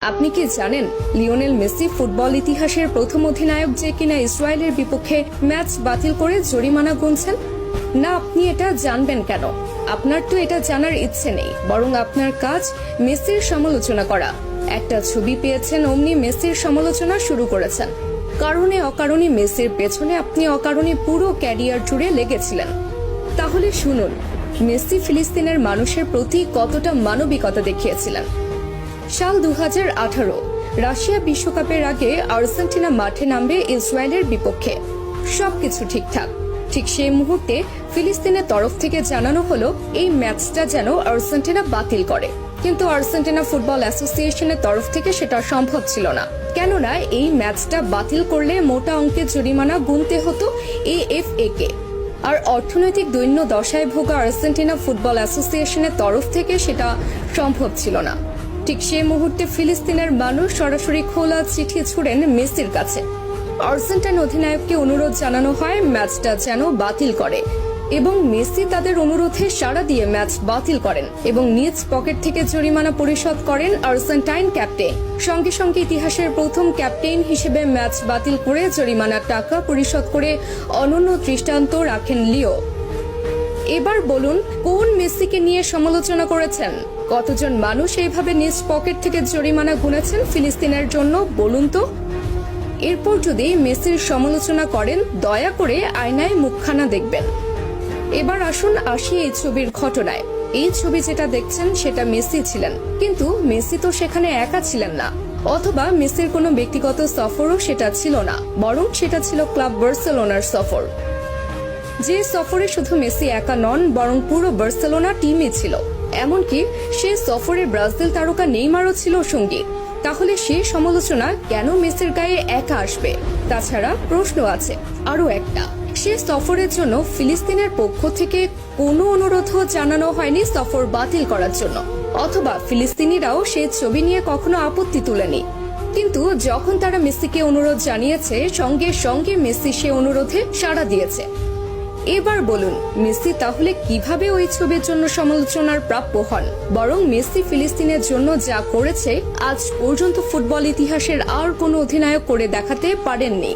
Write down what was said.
আপনি কি জানেন লিওনেল মেসি ফুটবল ইতিহাসের প্রথম অধিনায়ক যে কিনা ইসরায়েলের বিপক্ষে ম্যাচ বাতিল করে জরিমানা গুনছেন? না, আপনি এটা জানবেন কেন? আপনার তো এটা জানার ইচ্ছে নেই, বরং আপনার কাজ মেসির সমালোচনা করা। একটা ছবি পেয়েছেন, অমনি মেসির সমালোচনা শুরু করেছেন। কারণে অকারণে মেসির পেছনে আপনি অকারণে পুরো ক্যারিয়ার জুড়ে লেগেছিলেন। তাহলে শুনুন, মেসি ফিলিস্তিনের মানুষের প্রতি কতটা মানবিকতা দেখিয়েছিলেন। সাল 2018 রাশিয়া বিশ্বকাপের আগে আর্জেন্টিনা মাঠে নামবে ইসরায়েলের বিপক্ষে। সবকিছু ঠিকঠাক। ঠিক সেই মুহূর্তে ফিলিস্তিনের তরফ থেকে জানানো হলো এই ম্যাচটা যেন আর্জেন্টিনা বাতিল করে। কিন্তু আর্জেন্টিনা ফুটবল অ্যাসোসিয়েশনের তরফ থেকে সেটা সম্ভব ছিল না, কেননা এই ম্যাচটা বাতিল করলে মোটা অঙ্কের জরিমানা গুনতে হতো এএফএ কে। আর অর্থনৈতিক দৈন্য দশায় ভোগা আর্জেন্টিনা ফুটবল অ্যাসোসিয়েশনের তরফ থেকে সেটা সম্ভব ছিল না। ঠিক সেই মুহূর্তে ফিলিস্তিনের মানুষ সরাসরি খোলা চিঠি ছুড়েন মেসির কাছে। আর্জেন্টাইন অধিনায়ককে অনুরোধ জানানো হয় ম্যাচটা যেন বাতিল করে, এবং মেসি তাদের অনুরোধে সাড়া দিয়ে ম্যাচ বাতিল করেন এবং নিজ পকেট থেকে জরিমানা পরিশোধ করেন আর্জেন্টাইন ক্যাপ্টেন। সঙ্গে সঙ্গে ইতিহাসের প্রথম ক্যাপ্টেন হিসেবে ম্যাচ বাতিল করে জরিমানার টাকা পরিশোধ করে অনন্য দৃষ্টান্ত রাখেন লিও। এবার বলুন, কোন মেসিকে নিয়ে সমালোচনা করেছেন? কতজন মানুষ এইভাবে নিজ পকেট থেকে জরিমানা গুনেছেন ফিলিস্তিনের জন্য, বলুন তো? এরপর যদি মেসির সমালোচনা করেন, দয়া করে আয়নায় মুখখানা দেখবেন। এবার আসি এই ছবির ঘটনায়। এই ছবি যেটা দেখছেন সেটা মেসি ছিলেন, কিন্তু মেসি তো সেখানে একা ছিলেন না, অথবা মেসির কোনো ব্যক্তিগত সফরও সেটা ছিল না, বরং সেটা ছিল ক্লাব বার্সেলোনার সফর। যে সফরে শুধু মেসি একা নন, বরং পুরো বার্সেলোনা টিমই ছিল। এমনকি সে সফরে ব্রাজিল তারকা নেইমারও ছিল সঙ্গী। তাহলে সে সমালোচনা কেন মেসির গায়ে একা আসবে? তাছাড়া প্রশ্ন আছে আরো একটা, সে সফরের জন্য ফিলিস্তিনের পক্ষ থেকে কোনো অনুরোধও জানানো হয়নি সফর বাতিল করার জন্য, অথবা ফিলিস্তিনিরাও সে ছবি নিয়ে কখনো আপত্তি তুলেনি। কিন্তু যখন তারা মেসিকে অনুরোধ জানিয়েছে, সঙ্গে সঙ্গে মেসি সে অনুরোধে সাড়া দিয়েছে। এবার বলুন, মেসি তাহলে কিভাবে ওই ছবির জন্য সমালোচনার প্রাপ্য হন? বরং মেসি ফিলিস্তিনের জন্য যা করেছে আজ পর্যন্ত ফুটবল ইতিহাসের আর কোনো অধিনায়ক করে দেখাতে পারেননি।